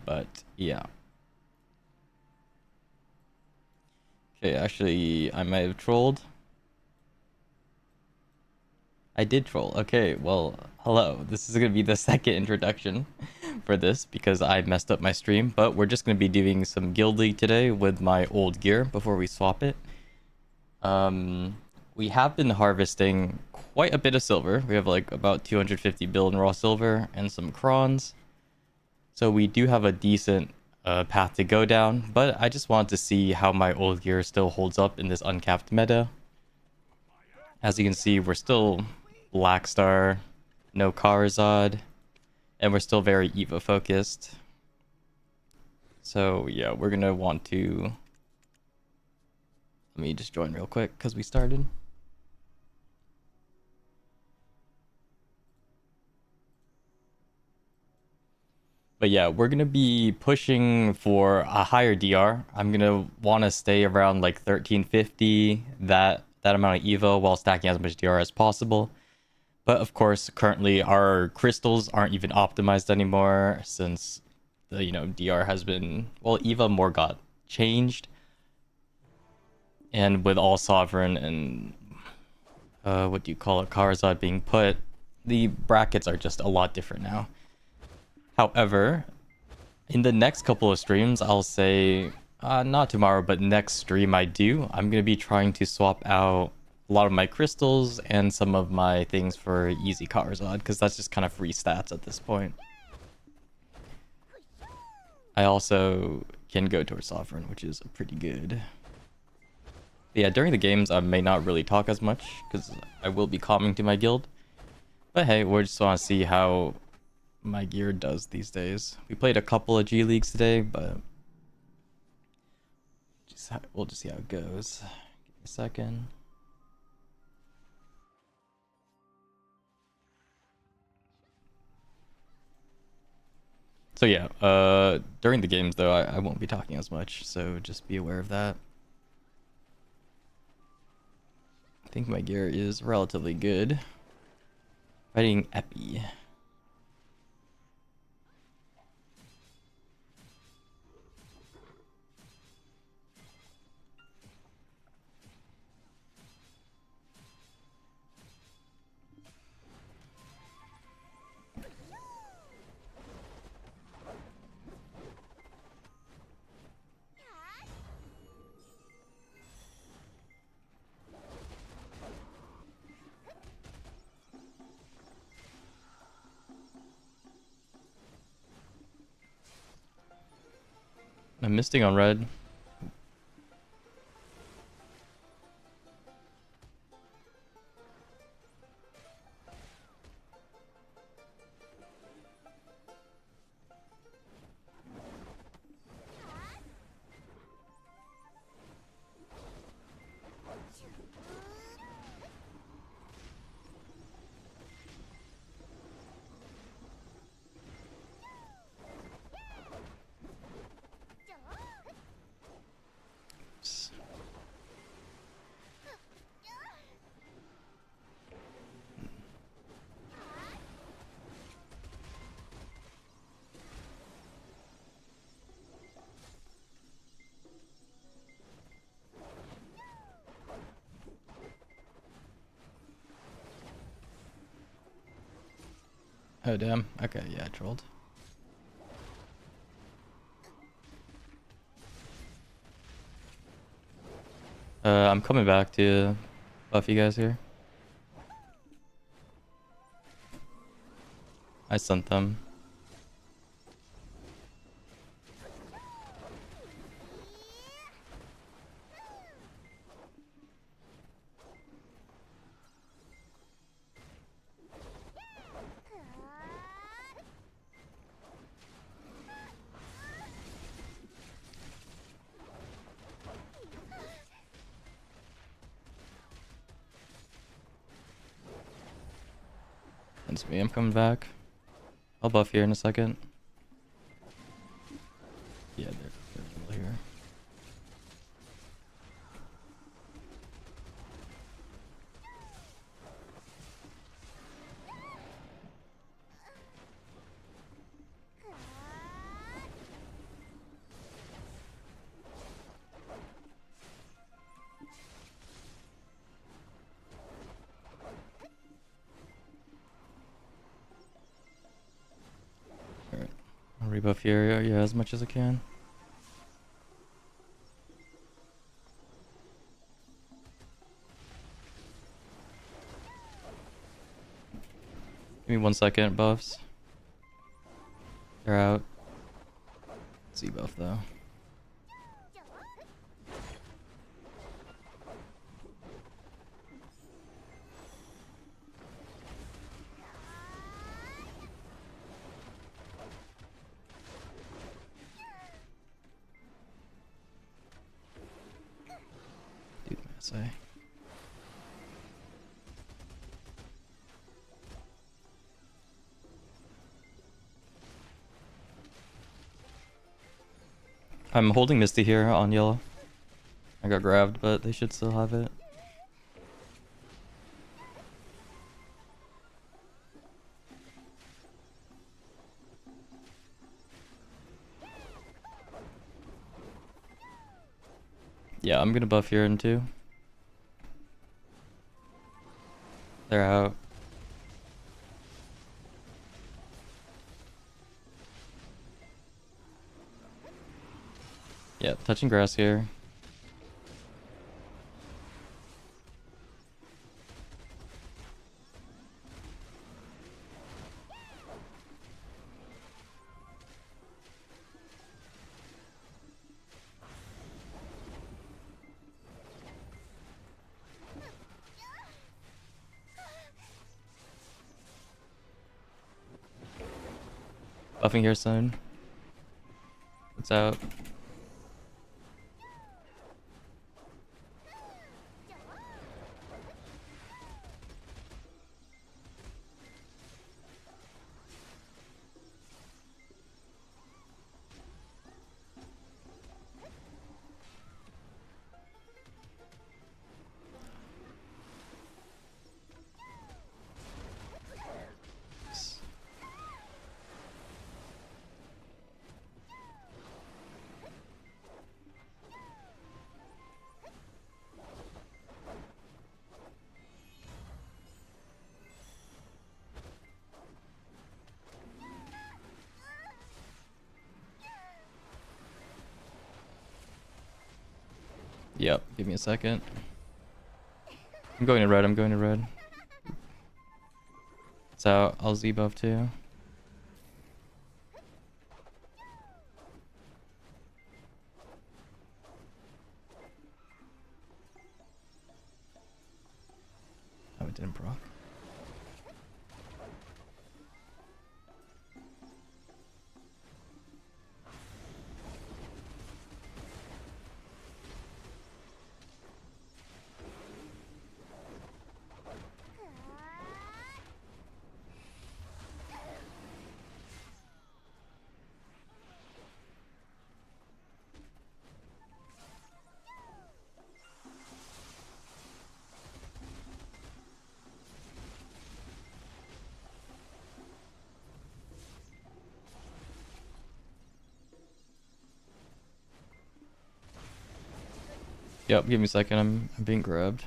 But yeah. Okay, actually, I might have trolled. I did troll. Okay, well, hello. This is gonna be the second introduction for this because I messed up my stream. But we're just gonna be doing some Guild League today with my old gear before we swap it. We have been harvesting quite a bit of silver. We have like about 250 bill in raw silver and some crons. So we do have a decent path to go down, but I just wanted to see how my old gear still holds up in this uncapped meta. As you can see, we're still Black Star, no Charizard, and we're still very EVA focused. So yeah, we're gonna want to... Let me just join real quick because we started. But yeah, we're gonna be pushing for a higher DR. I'm gonna want to stay around like 1350, that amount of EVA while stacking as much DR as possible. But of course, currently our crystals aren't even optimized anymore since the DR has been, well, EVA more got changed, and with all sovereign and what do you call it, Charizard being put, the brackets are just a lot different now. However, in the next couple of streams, I'll say, not tomorrow, but next stream I'm going to be trying to swap out a lot of my crystals and some of my things for easy Charizard, because that's just kind of free stats at this point. I also can go towards Sovereign, which is pretty good. But yeah, during the games, I may not really talk as much, because I will be calming to my guild. But hey, we just want to see how my gear does these days. We played a couple of G Leagues today, but we'll just see how it goes. Give me a second. So yeah, during the games though, I won't be talking as much, so just be aware of that. I think my gear is relatively good. Fighting Epi. I'm misting on red. Oh damn. Okay, yeah, I trolled. I'm coming back to buff you guys here. I sent them. That's me, I'm coming back. I'll buff here in a second. Yeah, they're here. Rebuff here, yeah, as much as I can. Give me 1 second, buffs. They're out. Z buff though. Dude, say. I'm holding Misty here on yellow. I got grabbed, but they should still have it. Yeah, I'm gonna buff here in 2. They're out. Yeah, touching grass here. Buffing here soon. It's out. Yep, give me a second. I'm going to red, I'm going to red. It's out, I'll Z buff too. Oh, it didn't proc. Yep, give me a second, I'm being grabbed.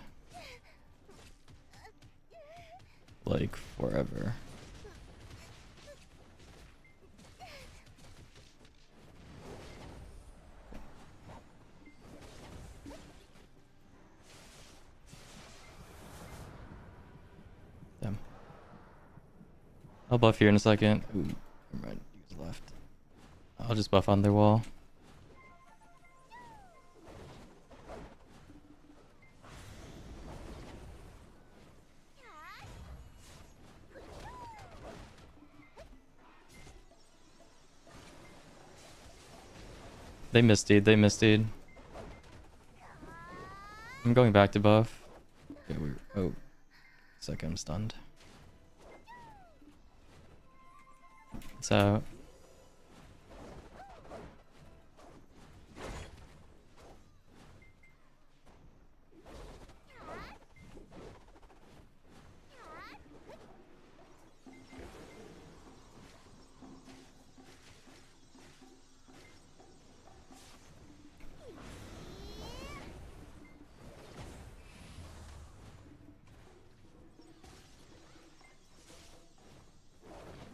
Like, forever. Damn. I'll buff here in a second. Ooh, never mind, use left. I'll just buff on their wall. They misdeed, they misdeed. I'm going back to buff. Okay, oh, second, I'm stunned. It's out.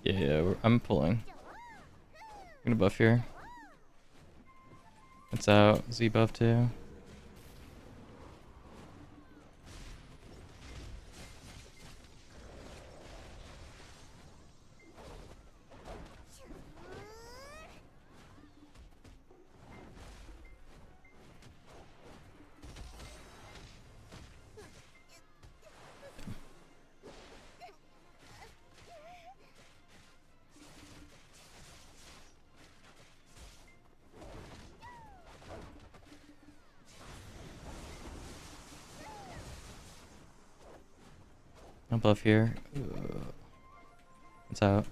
Yeah, I'm pulling. Gonna buff here. It's out. Z buff too. No buff here. It's out.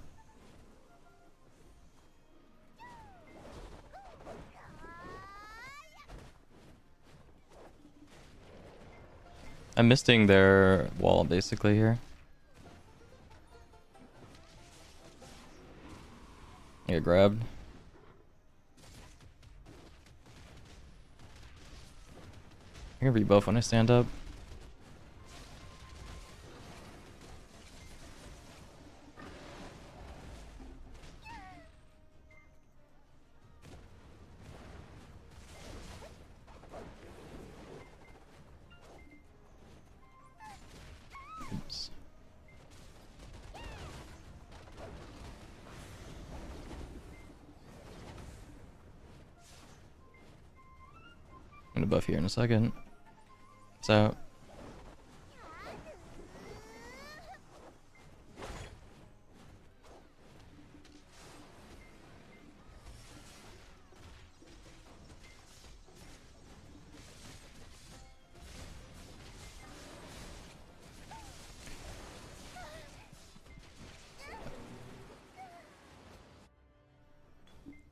I'm misting their wall basically here. I get grabbed. I can rebuff when I stand up. Oops. I'm gonna buff here in a second. It's out.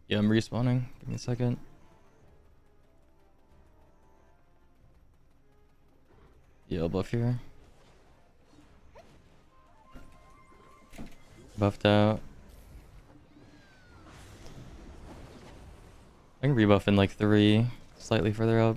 Yeah, I'm respawning. Give me a second. Yeah, I'll buff here. Buffed out. I can rebuff in like 3, slightly further up.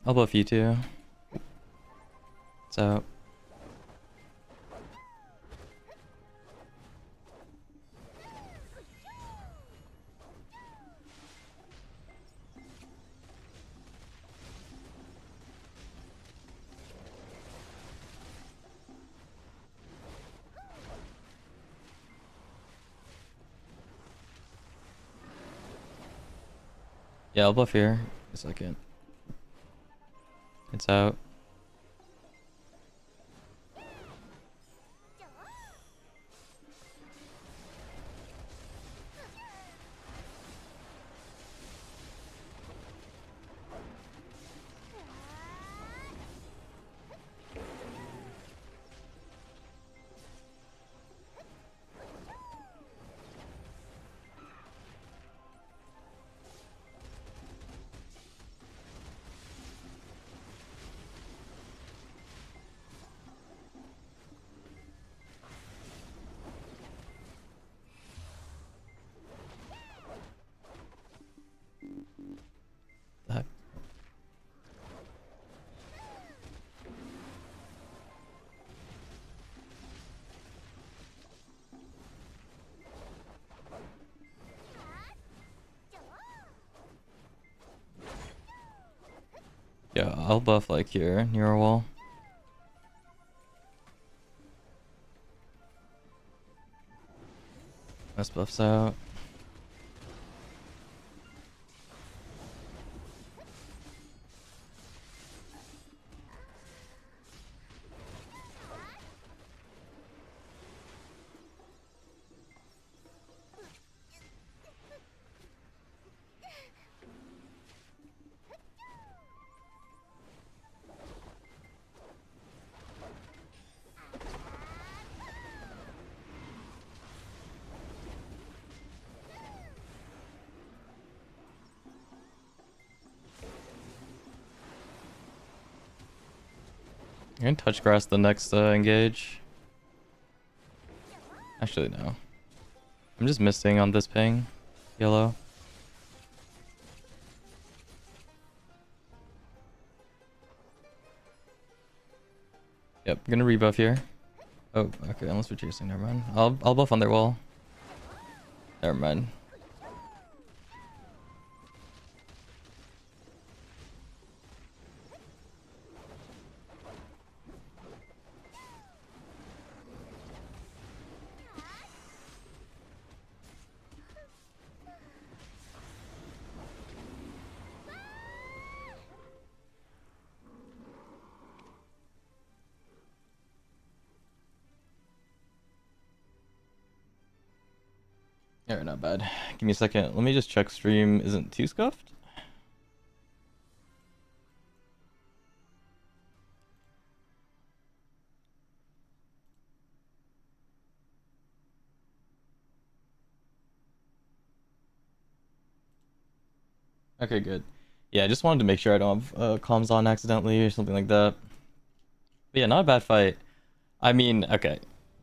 I'll buff you too. It's out. Yeah, I'll buff here. A second. It's out. The heck? Yeah, I'll buff like here near our wall. This buff's out. I can touch grass the next engage. Actually, no. I'm just missing on this ping. Yellow. Yep, I'm gonna rebuff here. Oh, okay, unless we're chasing, never mind. I'll buff on their wall. Never mind. Alright, not bad. Give me a second. Let me just check stream isn't too scuffed. Okay, good. Yeah, I just wanted to make sure I don't have comms on accidentally or something like that. But yeah, not a bad fight. I mean, okay.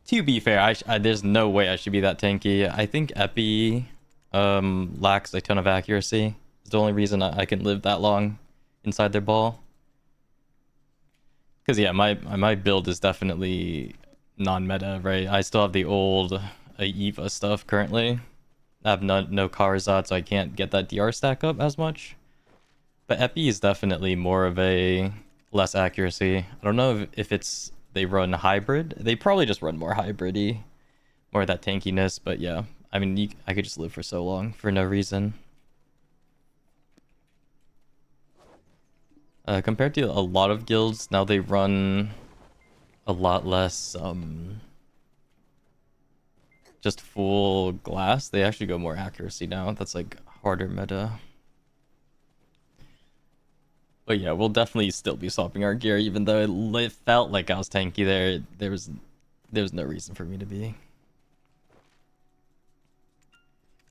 To be fair, there's no way I should be that tanky. I think Epi lacks a ton of accuracy. It's the only reason I can live that long inside their ball. Because yeah, my build is definitely non-meta, right? I still have the old Eva stuff currently. I have no Karazat, so I can't get that DR stack up as much. But Epi is definitely more of a less accuracy. I don't know if it's they run hybrid. They probably just run more hybrid-y, more of that tankiness. But yeah, I mean, I could just live for so long for no reason. Compared to a lot of guilds, now they run a lot less just full glass. They actually go more accuracy now. That's like harder meta. But yeah, we'll definitely still be swapping our gear, even though it felt like I was tanky there. There was no reason for me to be.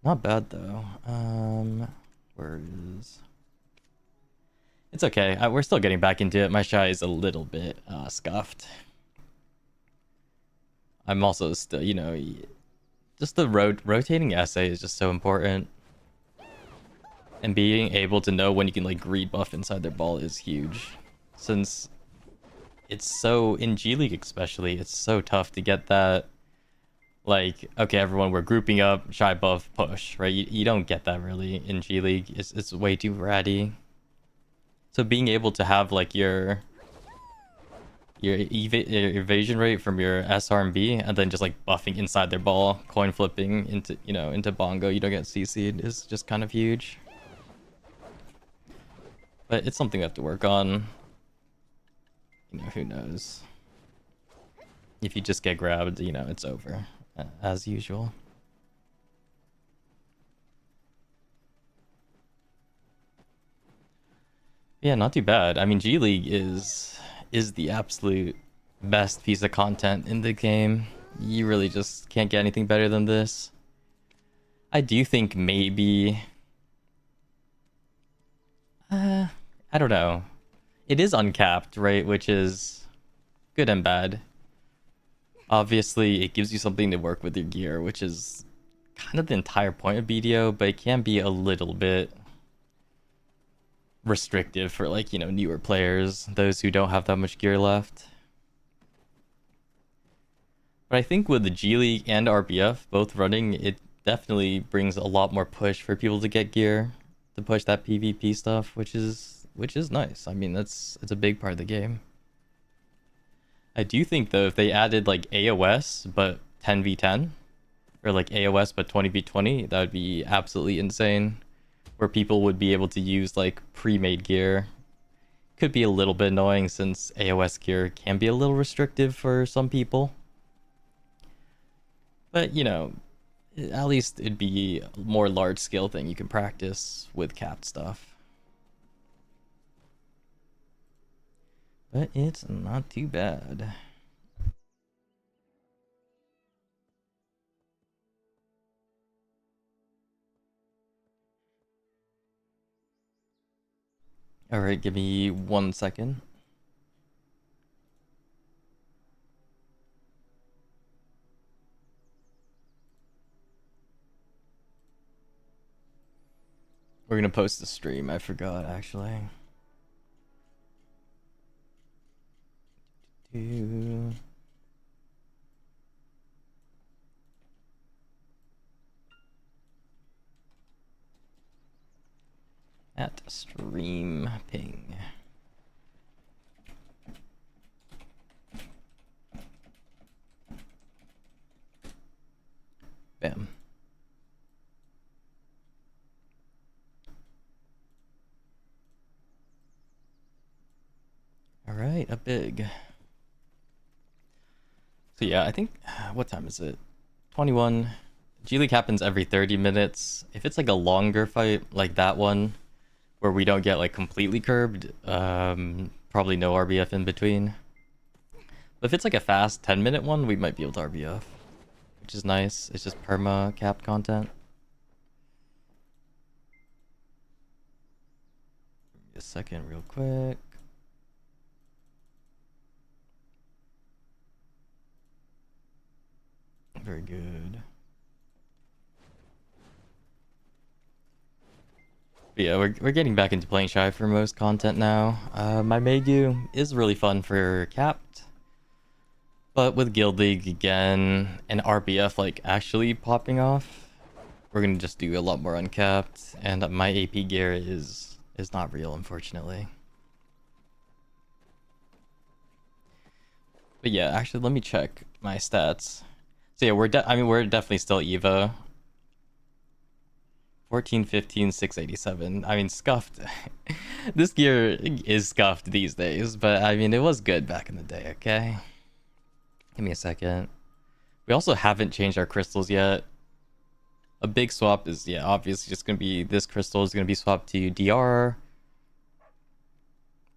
Not bad though. Where is? It's okay. We're still getting back into it. My shy is a little bit scuffed. I'm also still, you know, just the rotating essay is just so important. And being able to know when you can like greed buff inside their ball is huge. Since it's so, in G League especially, it's so tough to get that, like, okay, everyone, we're grouping up, shy buff, push, right? You don't get that really in G League. It's way too ratty. So being able to have like your evasion rate from your SRMB and then just like buffing inside their ball, coin flipping into, you know, into bongo, you don't get CC'd is just kind of huge. But it's something we have to work on. You know, who knows? If you just get grabbed, you know, it's over. As usual. Yeah, not too bad. I mean, G League is the absolute best piece of content in the game. You really just can't get anything better than this. I do think maybe... I don't know. It is uncapped, right? Which is good and bad. Obviously, it gives you something to work with your gear, which is kind of the entire point of BDO, but it can be a little bit restrictive for, like, you know, newer players, those who don't have that much gear left. But I think with the G League and RBF both running, it definitely brings a lot more push for people to get gear, to push that PvP stuff, which is nice. I mean, it's a big part of the game. I do think though, if they added like AOS but 10v10, or like AOS but 20v20, that would be absolutely insane. Where people would be able to use like pre-made gear. Could be a little bit annoying since AOS gear can be a little restrictive for some people. But you know, at least it'd be a more large scale thing you can practice with capped stuff. But it's not too bad. Alright, give me 1 second. We're gonna post the stream. I forgot actually. At stream ping. Bam. All right, a big. So yeah, I think what time is it? 21. G League happens every 30 minutes. If it's like a longer fight like that one, where we don't get like completely curbed, probably no RBF in between. But if it's like a fast 10-minute one, we might be able to RBF, which is nice. It's just perma capped content. Give me a second real quick. Very good. But yeah, we're getting back into playing Shy for most content now. My Megu is really fun for capped. But with Guild League again, and RBF like actually popping off, we're gonna just do a lot more uncapped, and my AP gear is not real, unfortunately. But yeah, actually, let me check my stats. So yeah, we're definitely still EVA. 14, 15, 687. I mean, scuffed. This gear is scuffed these days, but I mean, it was good back in the day, okay? Give me a second. We also haven't changed our crystals yet. A big swap is, yeah, obviously just going to be, this crystal is going to be swapped to DR.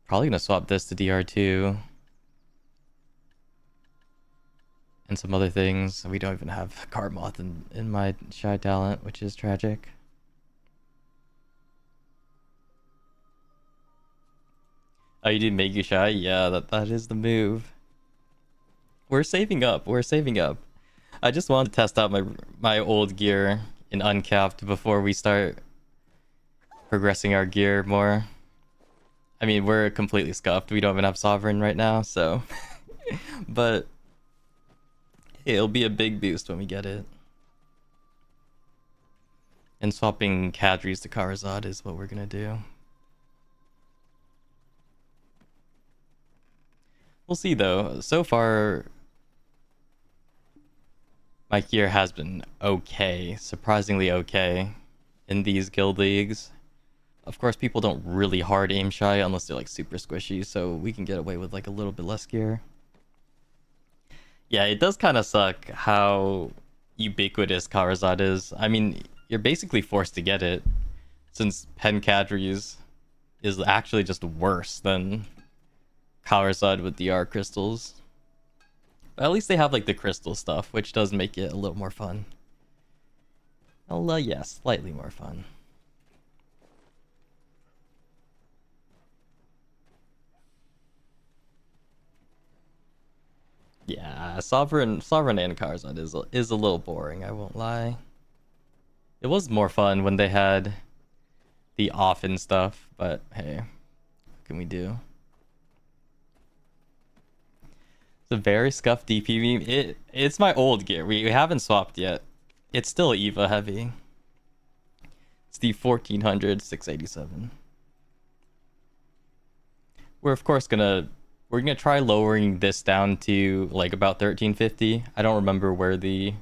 Probably going to swap this to DR too. And some other things. We don't even have Carmoth in my Shy talent, which is tragic. Oh, you did make you Shy? Yeah, that is the move. We're saving up. We're saving up. I just wanted to test out my old gear in uncapped before we start progressing our gear more. I mean, we're completely scuffed. We don't even have Sovereign right now, so... But... it'll be a big boost when we get it. And swapping Kadris to Karazad is what we're gonna do. We'll see though. So far, my gear has been okay, surprisingly okay, in these guild leagues. Of course, people don't really hard aim Shy unless they're like super squishy, so we can get away with like a little bit less gear. Yeah, it does kind of suck how ubiquitous Karazad is. I mean, you're basically forced to get it, since Pen Kadris is actually just worse than Karazad with DR crystals. But at least they have like the crystal stuff, which does make it a little more fun. Well, yeah, slightly more fun. Yeah, Sovereign and Karazad is a little boring, I won't lie. It was more fun when they had the off and stuff, but hey, what can we do? It's a very scuffed DP meme. It's my old gear. We haven't swapped yet. It's still EVA heavy. It's the 1400 687. We're of course gonna try lowering this down to like about 1350. I don't remember where the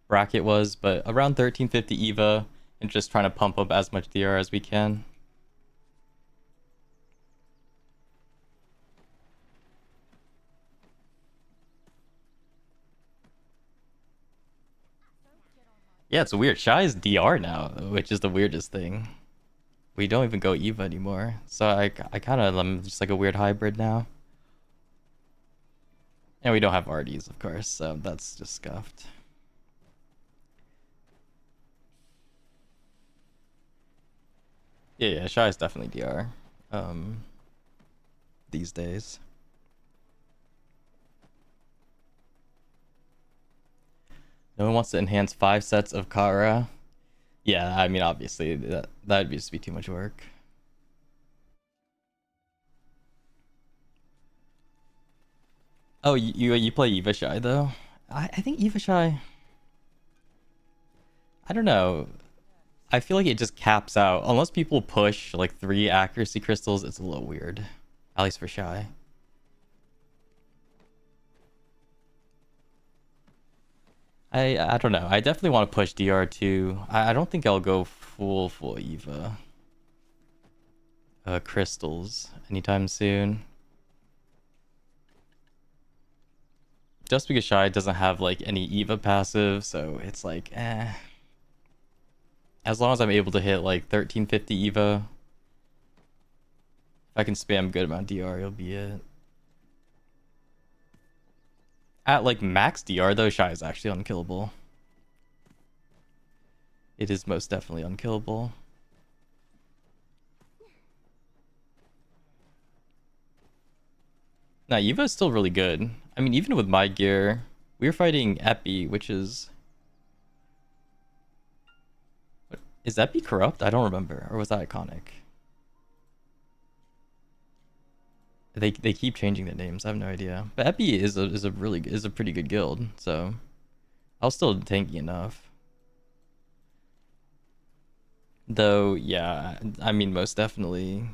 bracket was, but around 1350 EVA, and just trying to pump up as much DR as we can. Yeah, it's weird. Shy is DR now, which is the weirdest thing. We don't even go EVA anymore. So I kind of am just like a weird hybrid now. And we don't have RDs, of course, so that's just scuffed. Yeah, Shy is definitely DR. These days. No one wants to enhance 5 sets of Kara. Yeah, I mean, obviously, That'd just be too much work. Oh, you play Eva Shy though? I think Eva Shy. I don't know. I feel like it just caps out unless people push like 3 accuracy crystals. It's a little weird, at least for Shy. I don't know. I definitely want to push DR2. I don't think I'll go full Eva crystals anytime soon. Just because Shy doesn't have like any Eva passive, so it's like eh. As long as I'm able to hit like 1350 Eva, if I can spam good amount DR, it'll be it. At like max DR though, Shy is actually unkillable. It is most definitely unkillable. Nah, Eva is still really good. I mean, even with my gear, we were fighting Epi, which is... Is Epi corrupt? I don't remember. Or was that iconic? They keep changing their names. I have no idea. But Epi is a pretty good guild, so I was still tanky enough. Though, yeah, I mean, most definitely,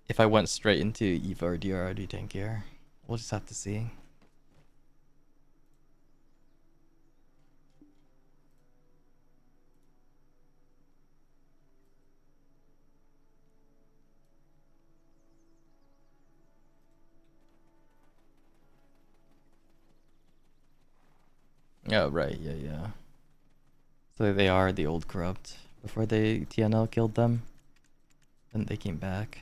if I went straight into Eva or DR, I'd be tankier. We'll just have to see. Oh, right, yeah. So they are the old corrupt. Before they TNL killed them, and they came back.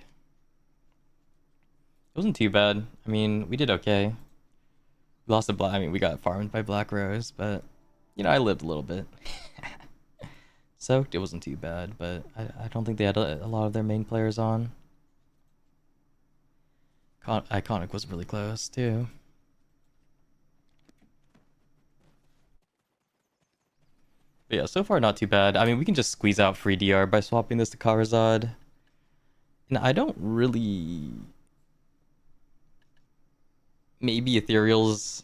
It wasn't too bad. I mean, we did okay. We lost a black. I mean, we got farmed by Black Rose, but you know, I lived a little bit. Soaked, it wasn't too bad, but I don't think they had a lot of their main players on. Iconic was really close too. But yeah, so far not too bad. I mean, we can just squeeze out free DR by swapping this to Karazad. And I don't really... Maybe Ethereal's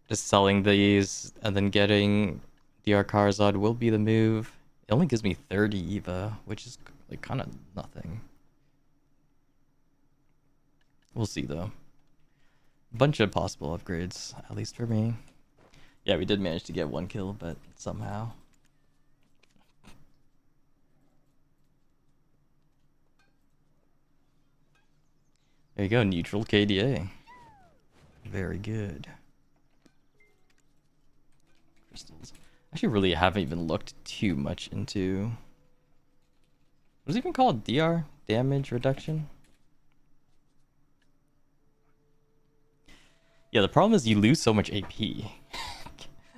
just selling these and then getting DR Karazad will be the move. It only gives me 30 Eva, which is like kind of nothing. We'll see though. Bunch of possible upgrades, at least for me. Yeah, we did manage to get 1 kill, but somehow. There you go, neutral KDA. Very good. Crystals. Actually, really haven't even looked too much into... What is it even called? DR? Damage reduction? Yeah, the problem is you lose so much AP.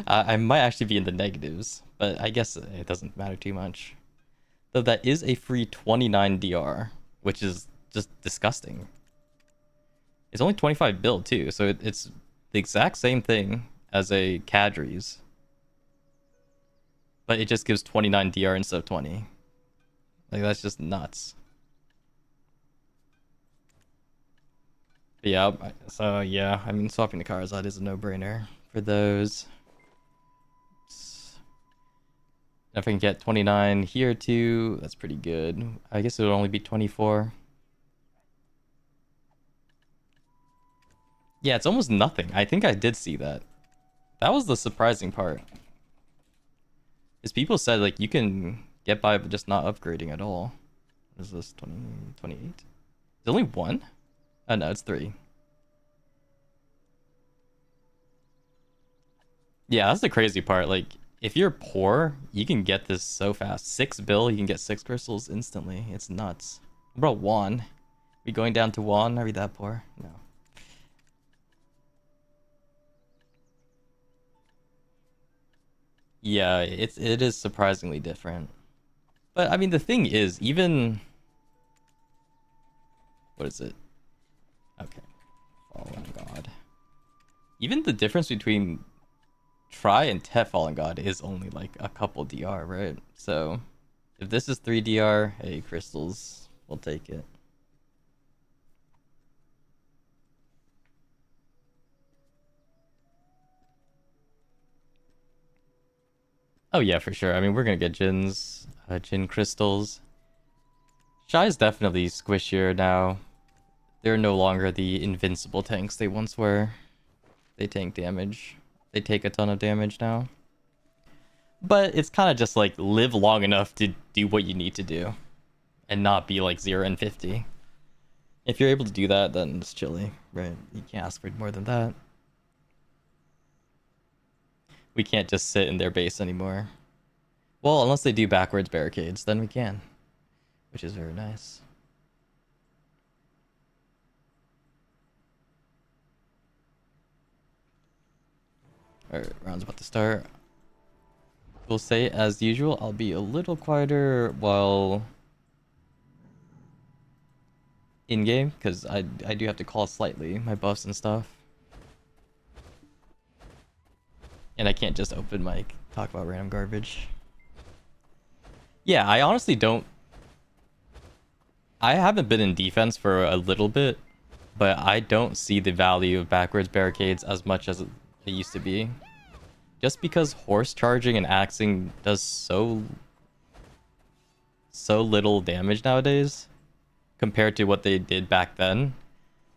I might actually be in the negatives, but I guess it doesn't matter too much. Though that is a free 29 DR, which is just disgusting. It's only 25 build too, so it's the exact same thing as a Kadri's. But it just gives 29 DR instead of 20. Like, that's just nuts. But yeah, so yeah, I mean, swapping the Karazad is a no-brainer for those. If I can get 29 here too, that's pretty good. I guess it would only be 24. Yeah, it's almost nothing. I think I did see that. That was the surprising part. Is people said, like, you can get by just not upgrading at all. What is this? 20, 28? Is it only 1? Oh, no, it's 3. Yeah, that's the crazy part. Like, if you're poor, you can get this so fast. 6 bill, you can get 6 crystals instantly. It's nuts. What about Juan? We going down to Juan? Are we that poor? No. Yeah, it is surprisingly different. But I mean, the thing is, even what is it? Okay, Fallen God. Even the difference between Try and Tet Fallen God is only like a couple DR, right? So If this is 3DR, hey, crystals, we'll take it. Oh yeah, for sure. I mean, we're gonna get Jins, Jin crystals. Shy is definitely squishier now. They're no longer the invincible tanks they once were. They tank damage. They take a ton of damage now. But it's kind of just like live long enough to do what you need to do. And not be like 0 and 50. If you're able to do that, then it's chilly, right? You can't ask for more than that. We can't just sit in their base anymore. Well, unless they do backwards barricades, then we can. Which is very nice. Alright, round's about to start. We'll say, as usual, I'll be a little quieter while in-game, because I do have to call slightly my buffs and stuff. And I can't just open mic, talk about random garbage. Yeah, I honestly don't... I haven't been in defense for a little bit, but I don't see the value of backwards barricades as much as it used to be. Just because horse charging and axing does so little damage nowadays compared to what they did back then,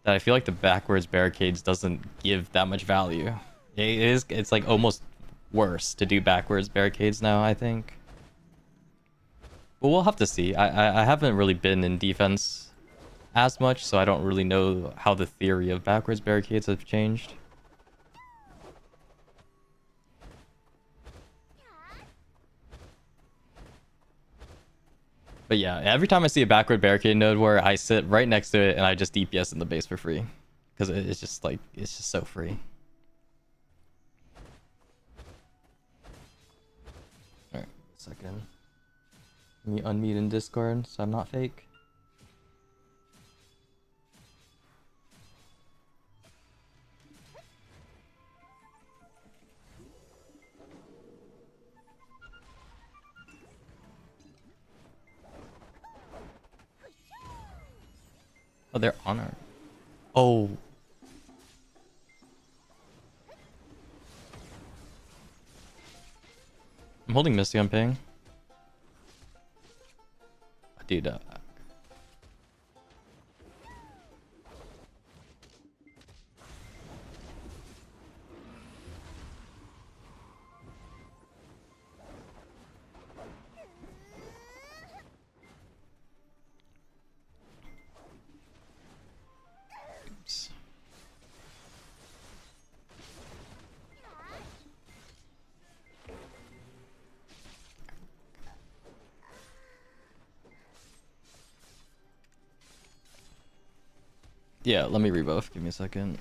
that I feel like the backwards barricades doesn't give that much value. It's like almost worse to do backwards barricades now, I think. But we'll have to see. I haven't really been in defense as much, so I don't really know how the theory of backwards barricades have changed. But yeah, every time I see a backward barricade node where I sit right next to it and I just DPS in the base for free. Because it's just like, it's just so free. Alright, second. Let me unmute in Discord so I'm not fake. Oh, they're on our... Oh. I'm holding Misty on ping. Dude, oops. Yeah, let me rebuff. Give me a second.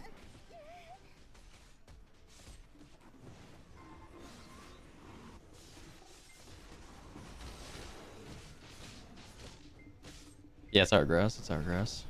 Yeah, it's our grass. It's our grass.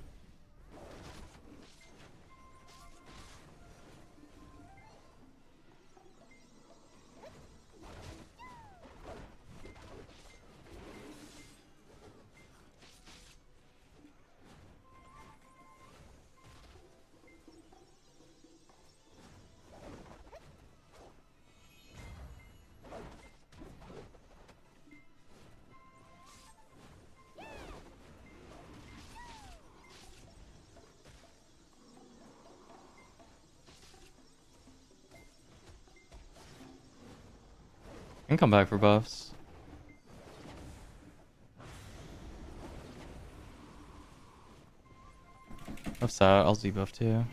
Can come back for buffs. Buffs out. I'll Z buff too.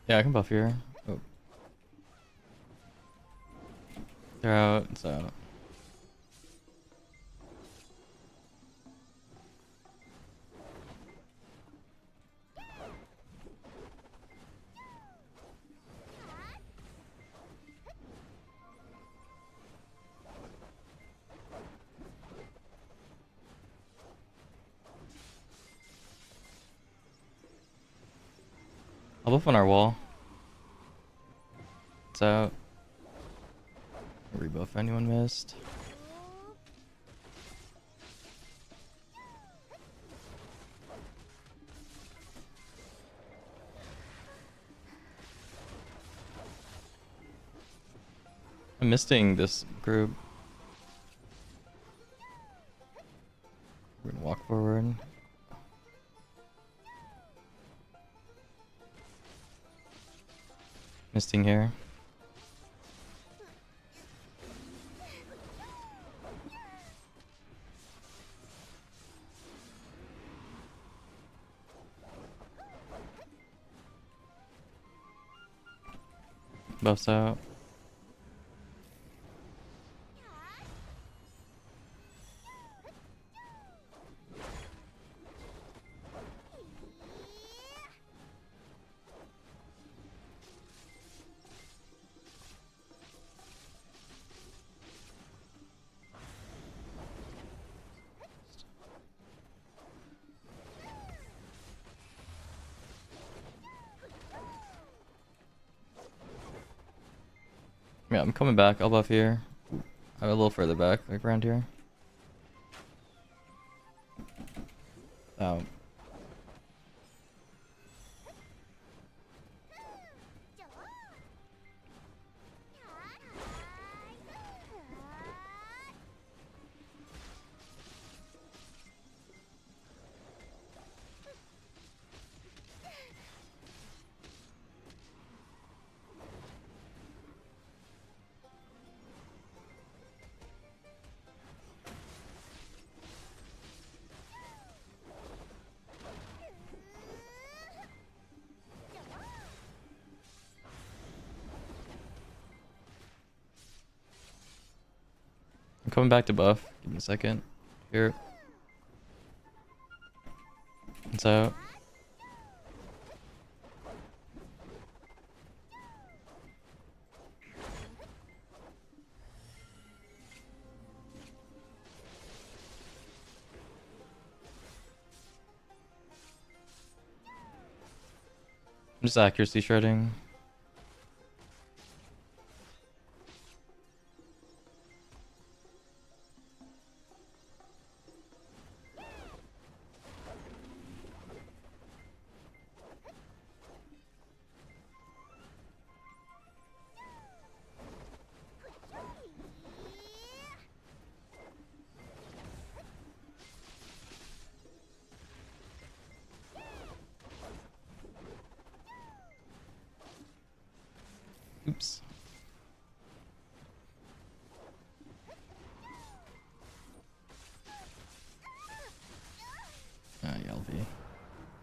Yeah, I can buff here. Oh. They're out, it's out. I'll buff on our wall. It's out. Rebuff anyone missed. I'm missing this group. We're gonna walk forward. Misting here. Buffs out. Yeah, I'm coming back. I'll buff here. I'm a little further back, like around here. Out. I'm coming back to buff. Give me a second. Here. It's out. I'm just accuracy shredding. Oops. Yeah, LV.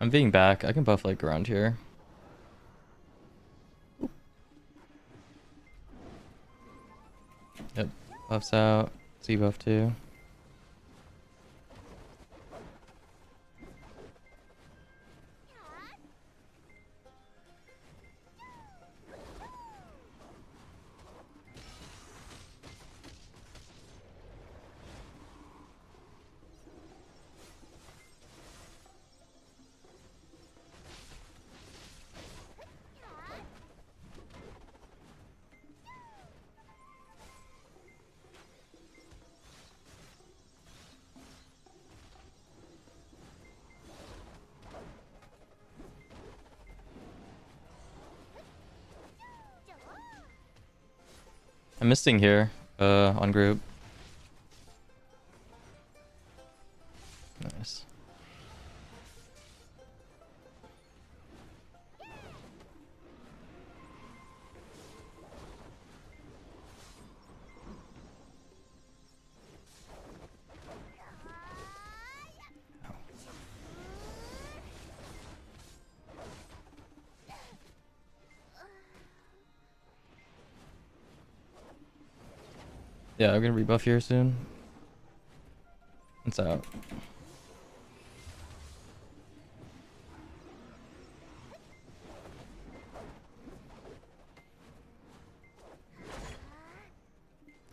I'm being back. I can buff like around here. Yep. Buffs out. C buff too. I'm missing here. On group. Nice. Yeah, I'm gonna rebuff here soon. It's out.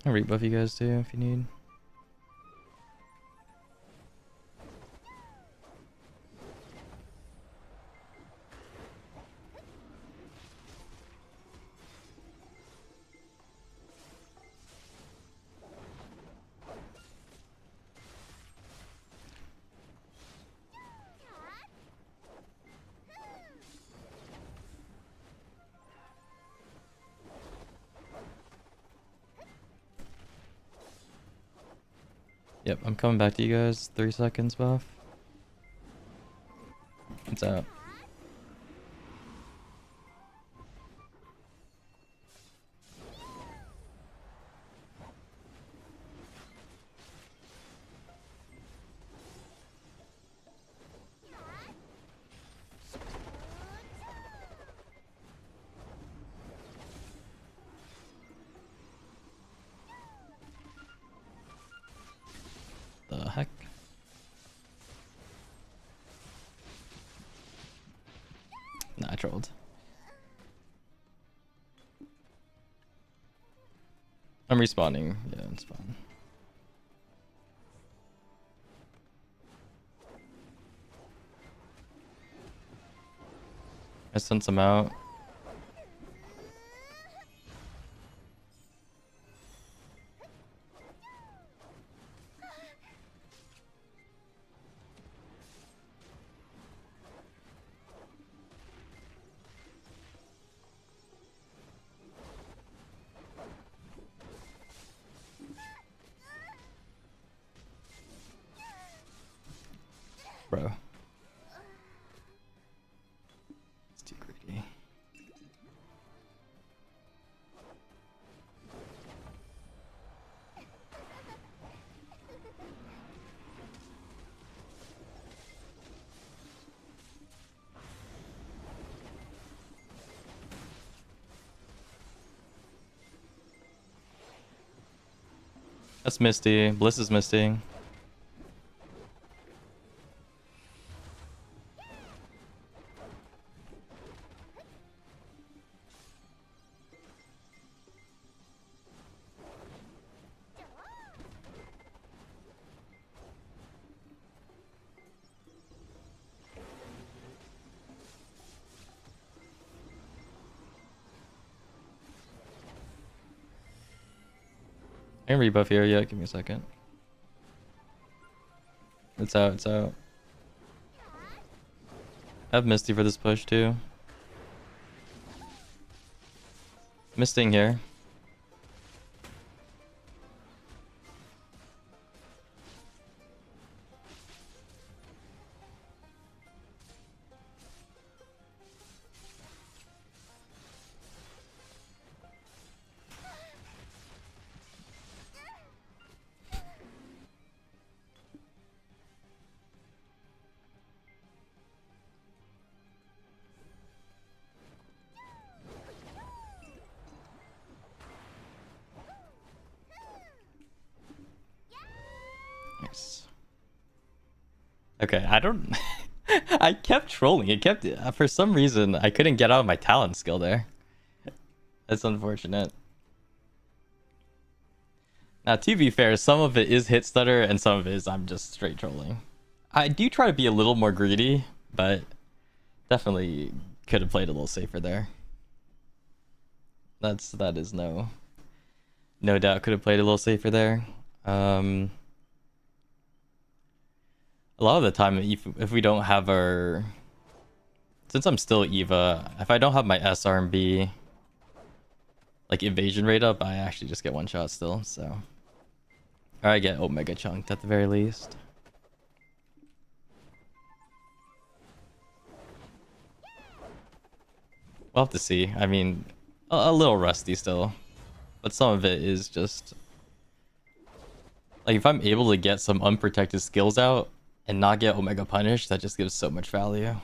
I'll rebuff you guys too if you need. Yep, I'm coming back to you guys. 3 seconds buff. It's out. The heck? Nah, I trolled. I'm respawning. Yeah, it's fine. I sent some out. Bro. It's too greedy. That's Misty. Bliss is misting. I can rebuff here. Yeah, give me a second. It's out. It's out. I have Misty for this push too. Misting here. Nice. Okay, I don't... I kept trolling. It kept... for some reason, I couldn't get out of my talent skill there. That's unfortunate. Now, to be fair, some of it is hit stutter and some of it is I'm just straight trolling. I do try to be a little more greedy, but definitely could have played a little safer there. That is no doubt could have played a little safer there. A lot of the time, if we don't have our... Since I'm still Eva, if I don't have my SRMB like evasion rate up, I actually just get one shot still, so... Or I get Omega chunked at the very least. We'll have to see. I mean, a little rusty still. But some of it is just... Like, if I'm able to get some unprotected skills out and not get Omega punished, that just gives so much value.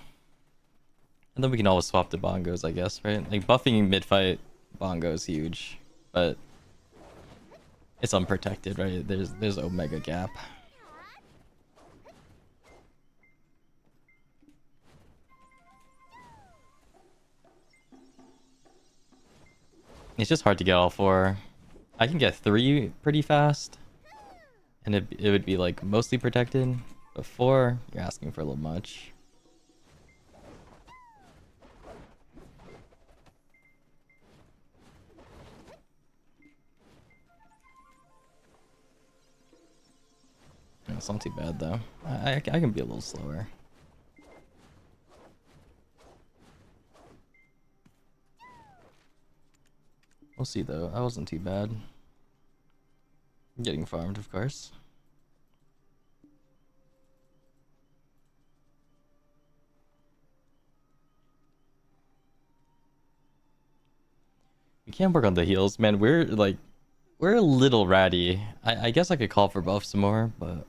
And then we can always swap to bongos, I guess, right? Like, buffing mid-fight bongo is huge, but... It's unprotected, right? There's Omega Gap. It's just hard to get all four. I can get 3 pretty fast, and it would be like mostly protected. But 4, you're asking for a little much. It's not too bad though. I can be a little slower. We'll see though. I wasn't too bad. Getting farmed, of course. We can't work on the heals, man. We're a little ratty. I guess I could call for buff some more, but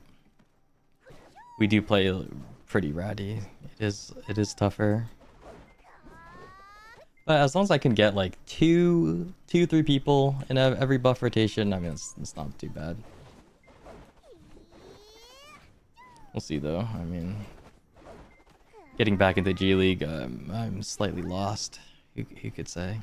we do play pretty ratty. It is tougher. But as long as I can get like 3 people in every buff rotation, I mean, it's not too bad. We'll see though. I mean, getting back into G League, I'm slightly lost. Who could say?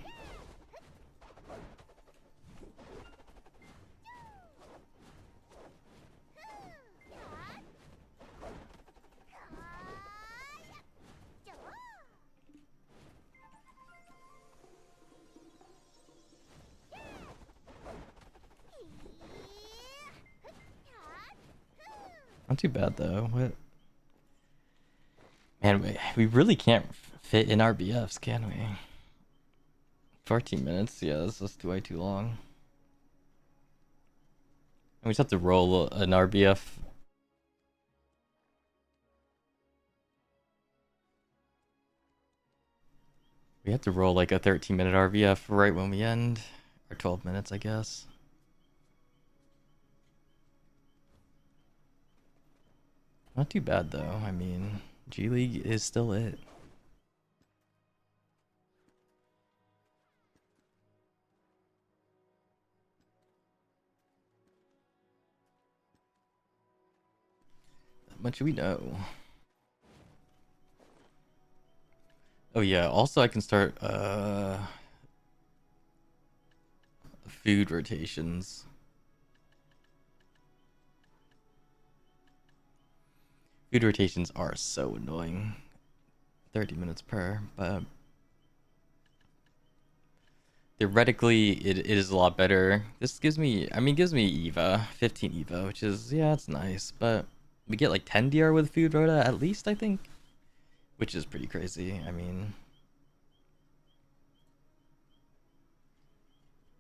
Not too bad though. What? Man, we really can't fit in our BFs, can we? 14 minutes? Yeah, this is way too long. And we just have to roll an RBF. We have to roll like a 13-minute RBF right when we end. Or 12 minutes, I guess. Not too bad though. I mean, G League is still it. That much we know. Oh yeah, also I can start food rotations. Food rotations are so annoying. 30 minutes per, but theoretically it is a lot better. This gives me, I mean, gives me EVA, 15 EVA, which is, yeah, it's nice, but we get like 10 DR with food rota at least, I think, which is pretty crazy. I mean,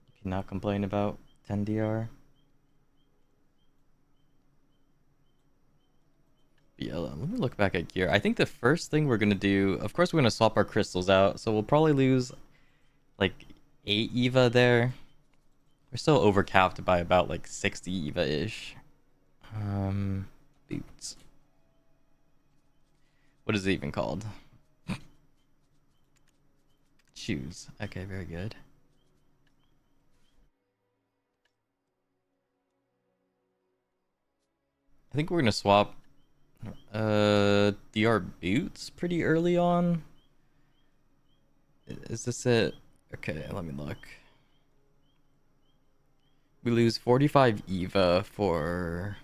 you cannot complain about 10 DR. Yeah, let me look back at gear. I think the first thing we're gonna do, of course, we're gonna swap our crystals out, so we'll probably lose like 8 EVA there. We're still overcapped by about like 60 EVA-ish. Boots. What is it even called? Shoes. Okay, very good. I think we're gonna swap DR boots pretty early on. Is this it? Okay, let me look. We lose 45 EVA for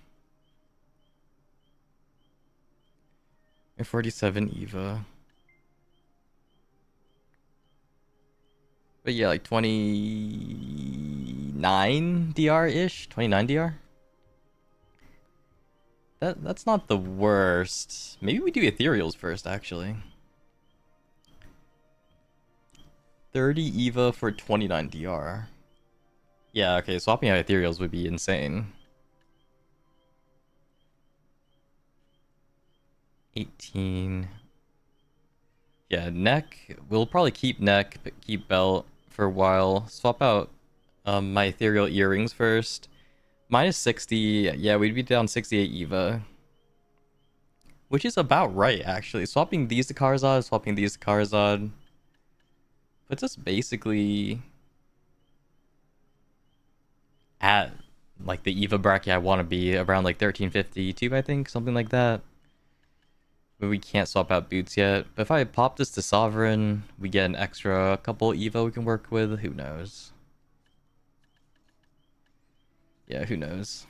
47 EVA. But yeah, like 29 DR-ish? 29 DR? That's not the worst. Maybe we do ethereals first, actually. 30 EVA for 29 DR. Yeah, okay, swapping out ethereals would be insane. 18. Yeah, neck. We'll probably keep neck, but keep belt for a while. Swap out my ethereal earrings first. Minus 60. Yeah, we'd be down 68 EVA. Which is about right, actually. Swapping these to Karzad, swapping these to Karzad puts us basically at like the EVA bracket, I want to be around like 1352, I think, something like that. But we can't swap out boots yet. But if I pop this to Sovereign, we get an extra couple EVA we can work with. Who knows? Yeah, who knows?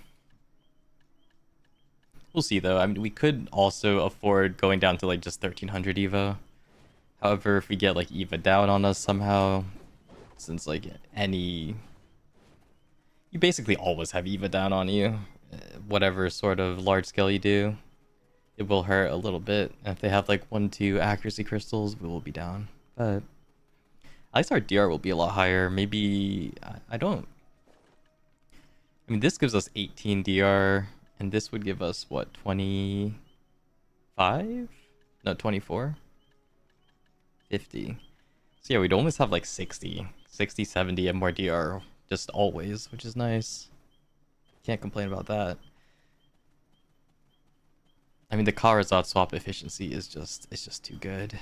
We'll see though. I mean, we could also afford going down to like just 1300 EVA. However, if we get like EVA down on us somehow, since like you basically always have EVA down on you, whatever sort of large scale you do, it will hurt a little bit. If they have like 1-2 accuracy crystals, we will be down. But at least our DR will be a lot higher. Maybe I don't. I mean, this gives us 18 DR, and this would give us what, 25? No, 24. 50. So yeah, we'd almost have like 60, 70 and more DR just always, which is nice. Can't complain about that. I mean, the Kharazad swap efficiency is just too good.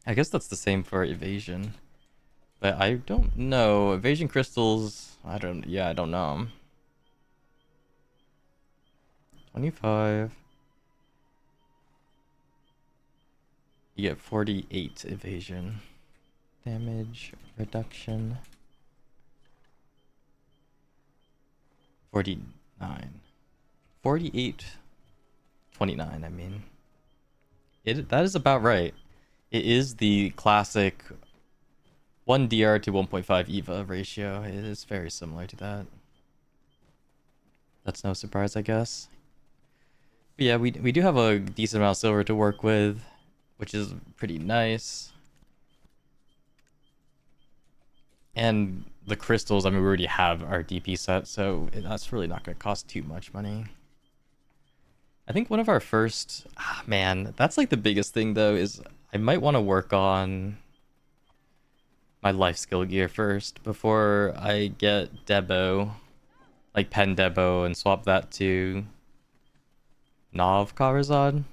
I guess that's the same for evasion. But I don't know. Evasion crystals, I don't know. 25. You get 48 evasion. Damage reduction. 49. 48. 29, I mean. That is about right. It is the classic 1 DR to 1.5 EVA ratio. It is very similar to that. That's no surprise, I guess. But yeah, we do have a decent amount of silver to work with, which is pretty nice. And the crystals, I mean, we already have our DP set, so that's really not going to cost too much money. I think one of our first... man, that's like the biggest thing, though, is I might want to work on my life skill gear first before I get Debo, like Pen Debo, and swap that to Nav Kharazad.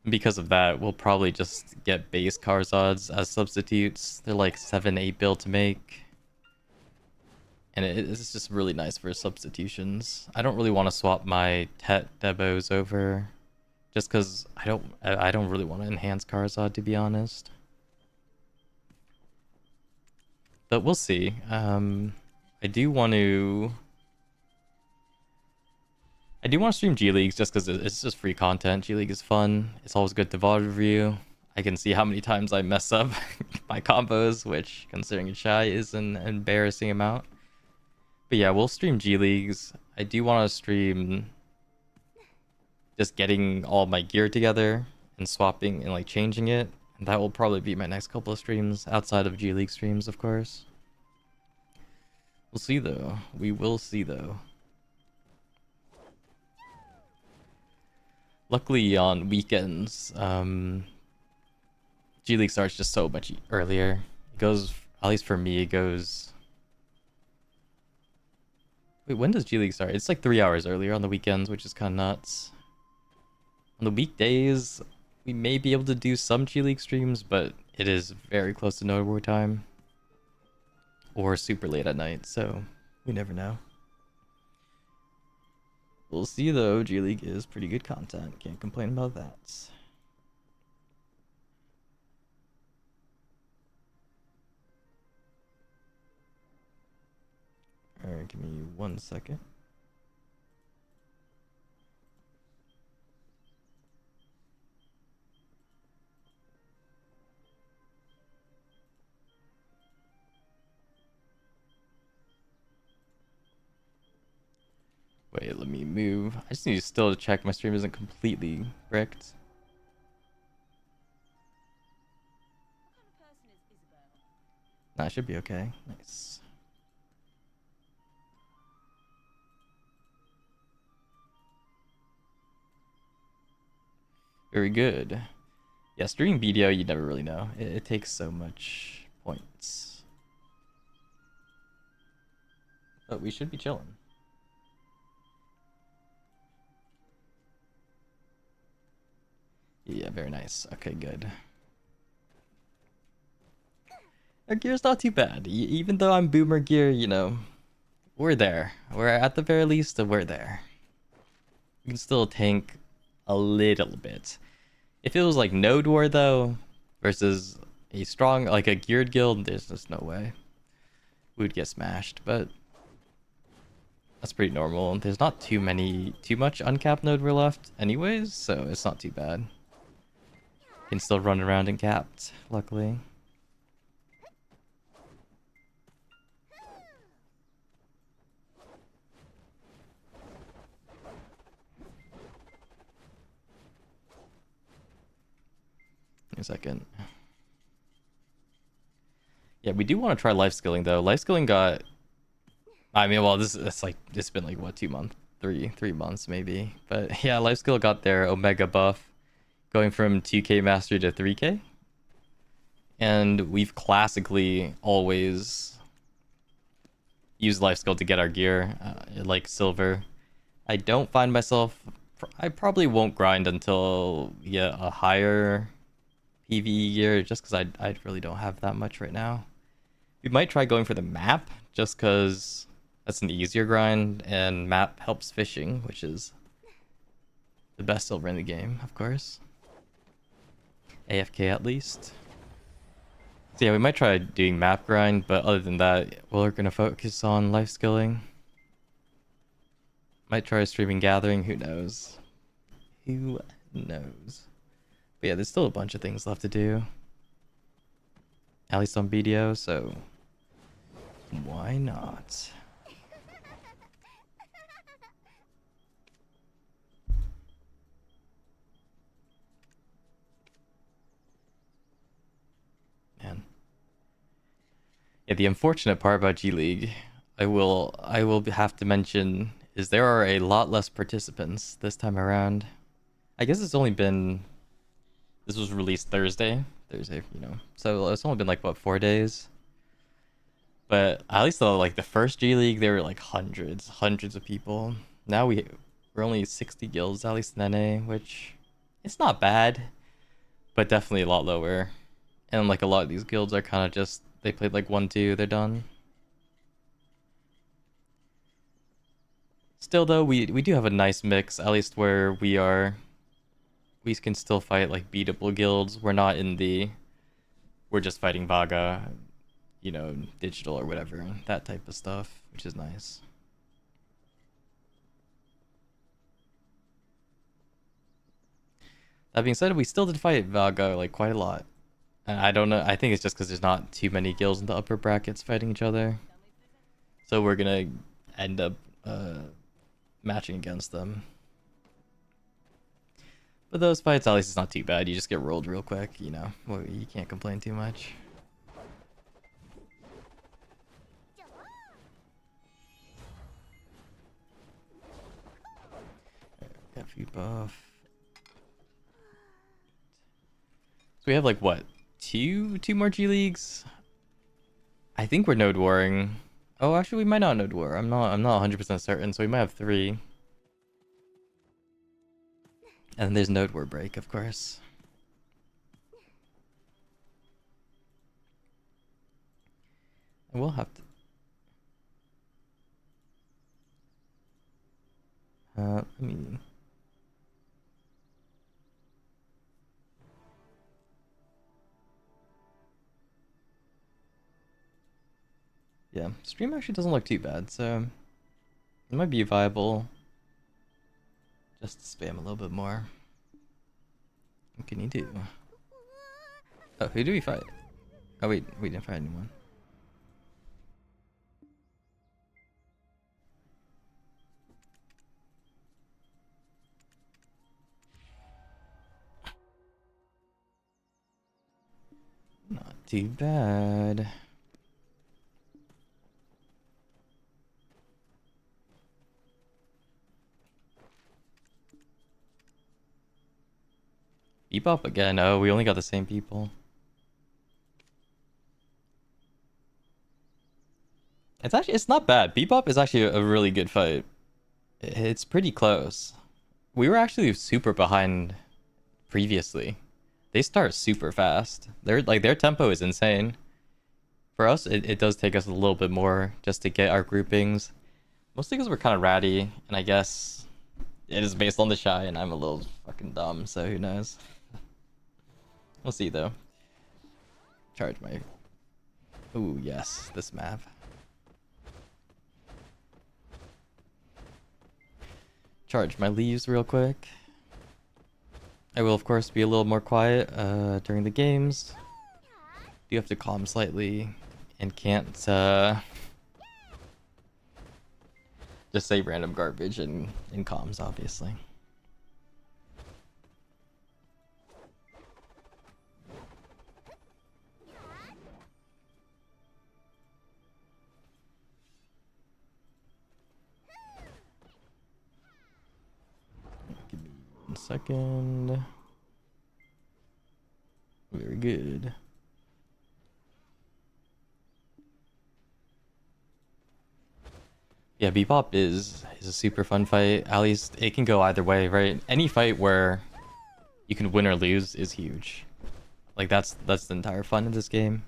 Because of that, we'll probably just get base Kharzads as substitutes. They're like 7-8 build to make. And it's just really nice for substitutions. I don't really want to swap my Tet Debos over, just because I don't really want to enhance Kharazad, to be honest. But we'll see. I do want to stream G Leagues just because it's just free content. G League is fun. It's always good to VOD review. I can see how many times I mess up my combos, which, considering it's shy, is an embarrassing amount. But yeah, we'll stream G Leagues. I do want to stream just getting all my gear together and swapping and like changing it. And that will probably be my next couple of streams outside of G League streams, of course. We'll see though. We will see though. Luckily on weekends, G League starts just so much earlier. It goes, at least for me, it goes... Wait, when does G League start? It's like 3 hours earlier on the weekends, which is kind of nuts. On the weekdays, we may be able to do some G League streams, but it is very close to notable time. Or super late at night, so we never know. We'll see though, G League is pretty good content. Can't complain about that. Alright, give me 1 second. Wait, let me move. I just need to still check my stream isn't completely bricked. Nah, it should be okay. Nice. Very good. Yeah, streaming BDO, you never really know. It takes so much points. But we should be chilling. Yeah, very nice. Okay, good. Our gear's not too bad. Even though I'm boomer gear, you know, we're there. We're at the very least, we're there. We can still tank a little bit. If it was like Node War though, versus a strong, like a geared guild, there's just no way. We would get smashed, but that's pretty normal. There's not too much uncapped Node War left anyways, so it's not too bad. Can still run around and capped, luckily. A second. Yeah, we do want to try life skilling though. Life skilling got, I mean, well, it's been like what, 2 months, three months maybe. But yeah, life skill got their Omega buff, going from 2K mastery to 3K. And we've classically always used life skill to get our gear, like silver. I don't find myself, I probably won't grind until we get a higher PvE gear, just because I really don't have that much right now. We might try going for the map, just because that's an easier grind, and map helps fishing, which is the best silver in the game, of course. AFK at least. So yeah, we might try doing map grind, but other than that, we're going to focus on life skilling. Might try streaming gathering, who knows? Who knows? But yeah, there's still a bunch of things left to do. At least on BDO, so why not? Man. Yeah, the unfortunate part about G League, I will have to mention, is there are a lot less participants this time around. I guess it's only been, this was released Thursday, you know, so it's only been like what, 4 days. But at least like the first G League, there were like hundreds of people. Now we're only 60 guilds, at least in NA, which it's not bad, but definitely a lot lower. And like a lot of these guilds are kind of just, they played like 1-2, they're done. Still though, we do have a nice mix, at least where we can still fight like beatable guilds. We're not in the, we're just fighting Vaga, you know, digital or whatever, that type of stuff, which is nice. That being said, we still did fight Vaga like quite a lot. And I don't know, I think it's just because there's not too many guilds in the upper brackets fighting each other. So we're gonna end up matching against them. But those fights, at least it's not too bad. You just get rolled real quick, you know. Well, you can't complain too much. F buff. So we have like what? Two more G Leagues? I think we're node warring. Oh, actually we might not node war. I'm not 100% certain, so we might have 3. And there's node war break, of course. And we'll have to let me yeah, stream actually doesn't look too bad, so it might be viable just to spam a little bit more. What can you do? Oh, who do we fight? Oh wait, we didn't fight anyone. Not too bad. Bebop again. Oh, we only got the same people. It's not bad. Bebop is actually a really good fight. It's pretty close. We were actually super behind previously. They start super fast. Their tempo is insane. For us, it does take us a little bit more just to get our groupings. Mostly because we're kind of ratty, and I guess it is based on the shy, and I'm a little fucking dumb, so who knows? We'll see though. Charge my. Ooh, yes, this map. Charge my leaves real quick. I will, of course, be a little more quiet during the games. Do have to calm slightly and can't just say random garbage in comms, obviously. Give me 1 second. Very good. Yeah, Bebop is a super fun fight. At least it can go either way, right? Any fight where you can win or lose is huge. Like that's the entire fun of this game.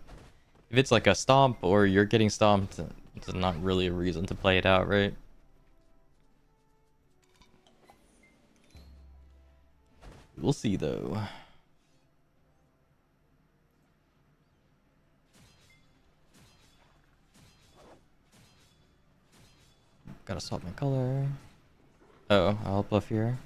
If it's like a stomp or you're getting stomped, it's not really a reason to play it out, right? We'll see though. Gotta swap my color. Oh, I'll buff here.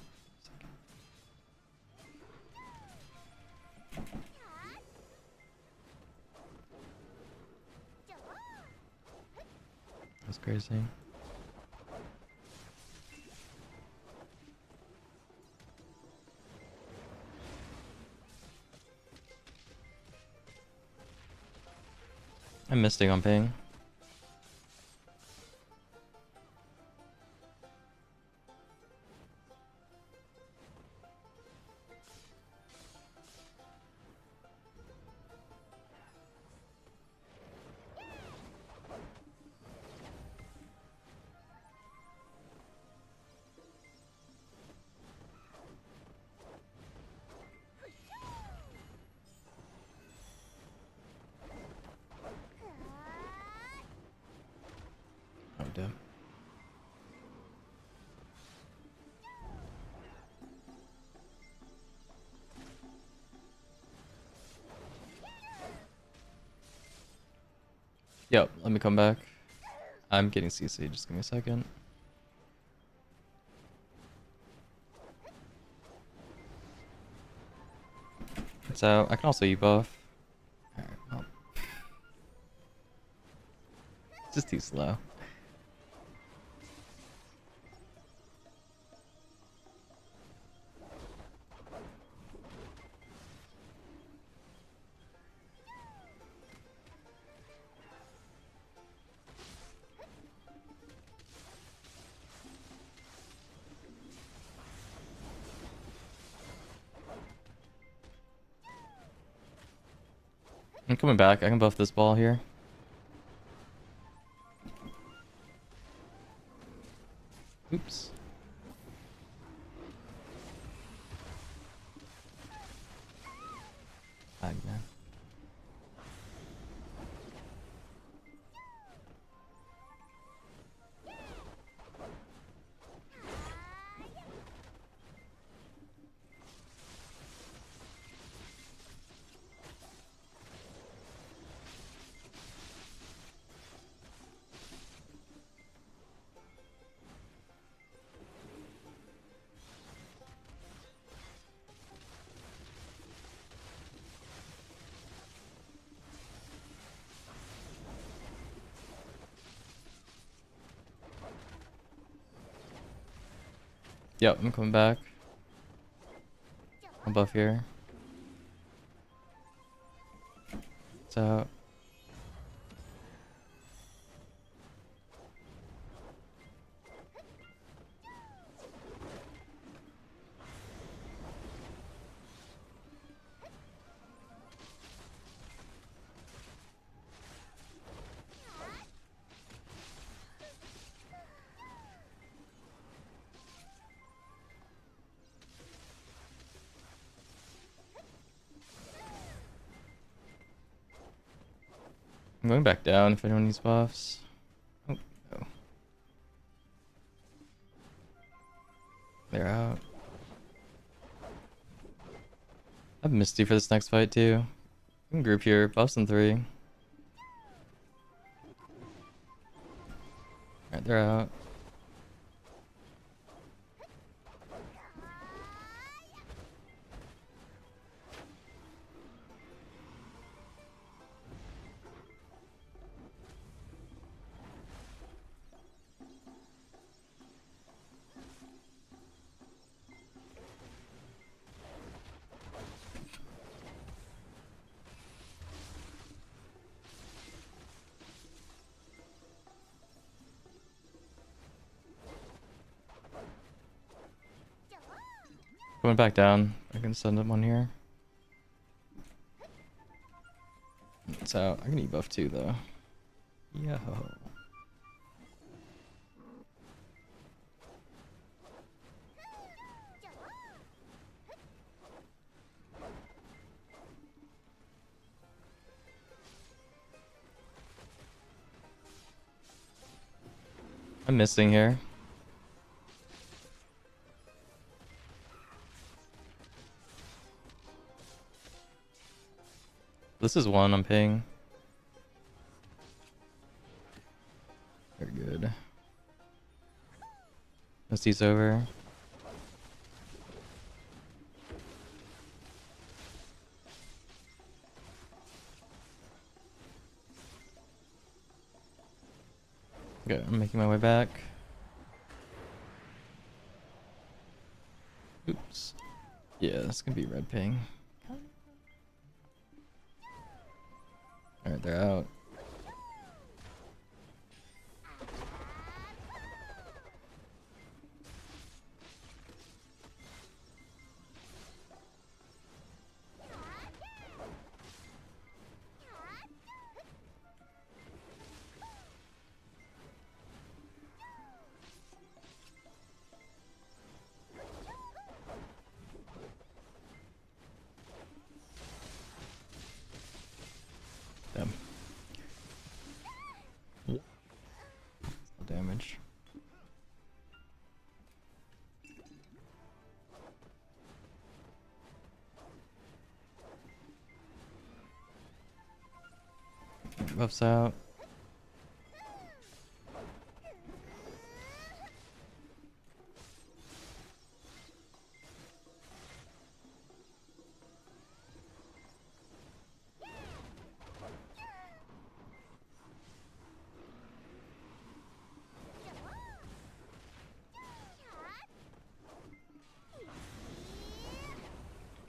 That's crazy. I'm misting on ping. Oh, damn. Yep, let me come back. I'm getting CC, just give me a second. It's out. I can also e-buff. Alright, well. It's just too slow. I'm coming back. I can buff this ball here. Oops. Lag, man. Yep, I'm coming back. I'll buff here. It's out. I'm going back down if anyone needs buffs. Oh, no. They're out. I have Misty for this next fight too. We can group here, buffs in 3. Alright, they're out. Going back down. I can send them one here. It's out. I can eat buff too, though. Yo. I'm missing here. This is one I'm paying. Very good. Misty's over. Okay, I'm making my way back. Oops. Yeah, that's gonna be red ping. Alright, they're out. Damn. Damage. Buffs out.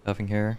Nothing here.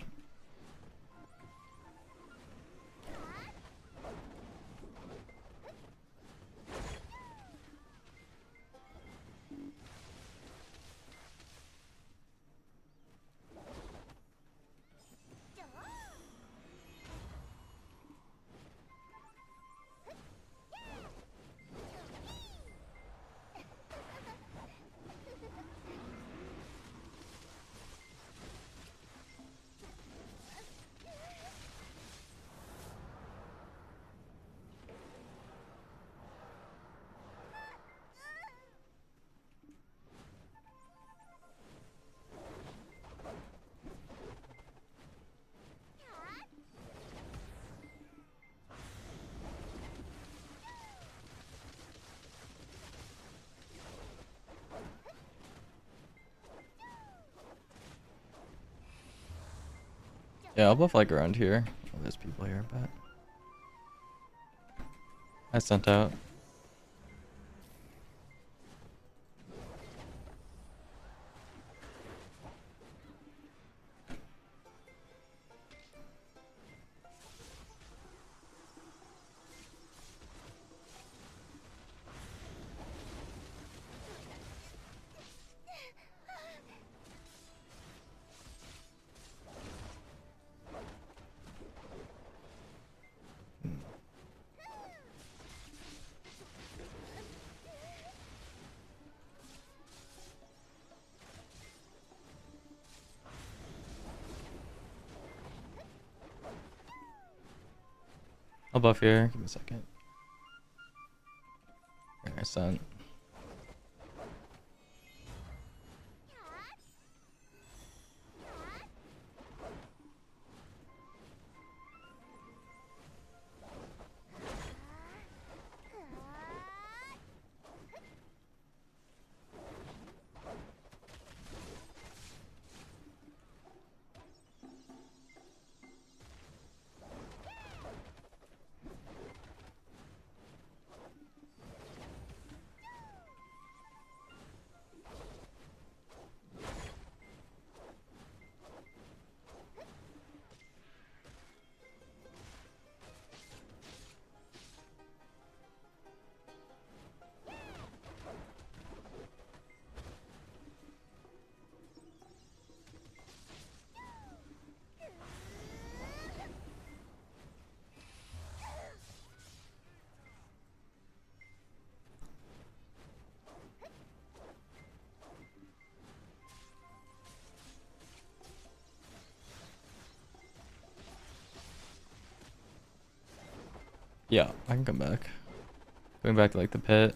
Yeah, I'll buff like around here. Oh, there's people here, but I sent out. I'll buff here. Give me a second. There, I sent. Yeah, I can come back. Going back to like the pit.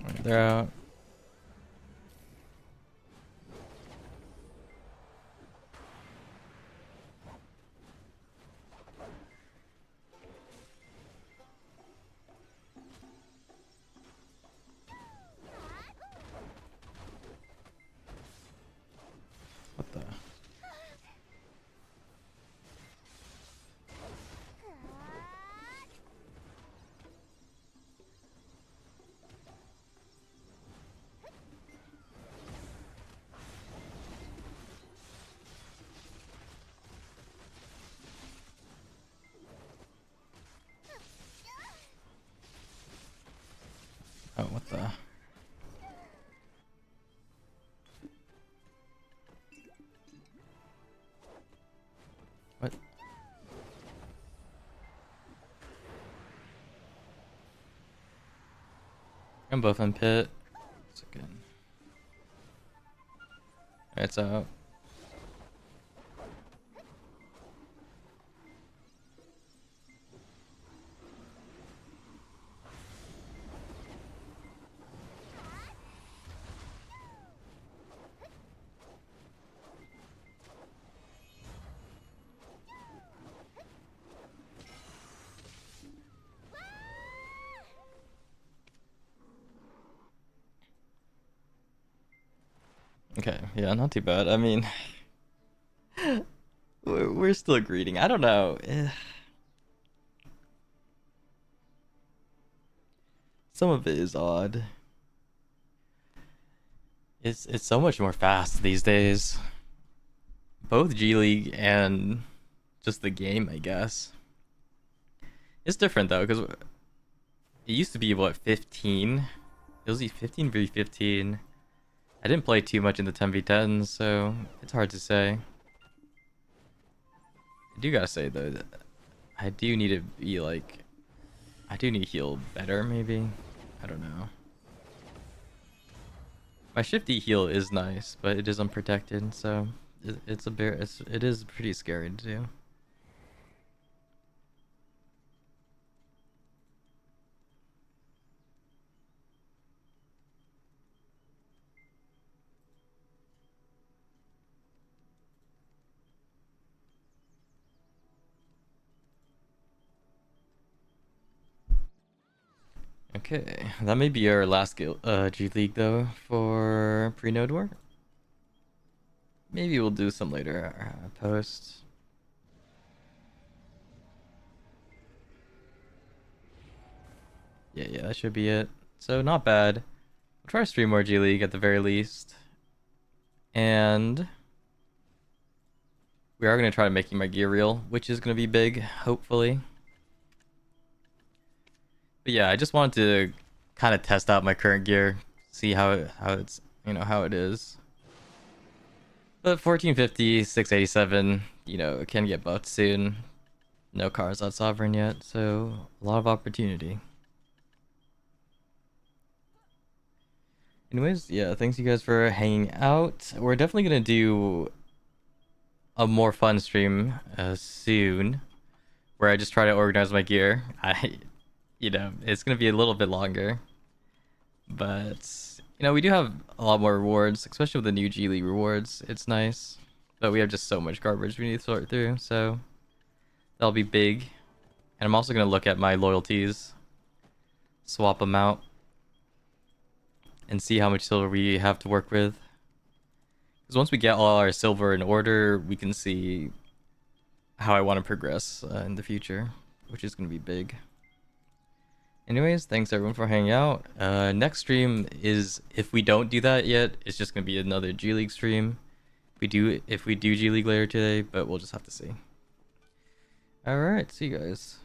Alright, they're out. What the? Oh, what the? What? I'm both in pit. Second. It's out. Okay, yeah, not too bad. I mean, we're still greeting. I don't know. Some of it is odd. It's so much more fast these days. Both G League and just the game, I guess. It's different though, because it used to be what 15. It was 15v15. I didn't play too much in the 10v10s, so it's hard to say. I do gotta say though that I do need to be like, I do need to heal better maybe. I don't know. My shifty heal is nice, but it is unprotected, so it is pretty scary to do. Okay, that may be our last G League though for pre-node war. Maybe we'll do some later post. Yeah, that should be it. So not bad. We'll try to stream more G League at the very least. And we are gonna try making my gear real, which is gonna be big, hopefully. But yeah, I just wanted to kind of test out my current gear, see how it's how it is. But 1450, 687, it can get buffed soon. No cars on Sovereign yet, so a lot of opportunity. Anyways, yeah, thanks you guys for hanging out. We're definitely gonna do a more fun stream soon, where I just try to organize my gear. It's gonna be a little bit longer, but we do have a lot more rewards, especially with the new G League rewards. It's nice, but we have just so much garbage we need to sort through, so that'll be big. And I'm also gonna look at my loyalties, swap them out, and see how much silver we have to work with. Because once we get all our silver in order, we can see how I want to progress in the future, which is gonna be big. Anyways, thanks everyone for hanging out. Next stream is, if we don't do that yet, it's just gonna be another G League stream. If we do G League later today, but we'll just have to see. Alright, see you guys.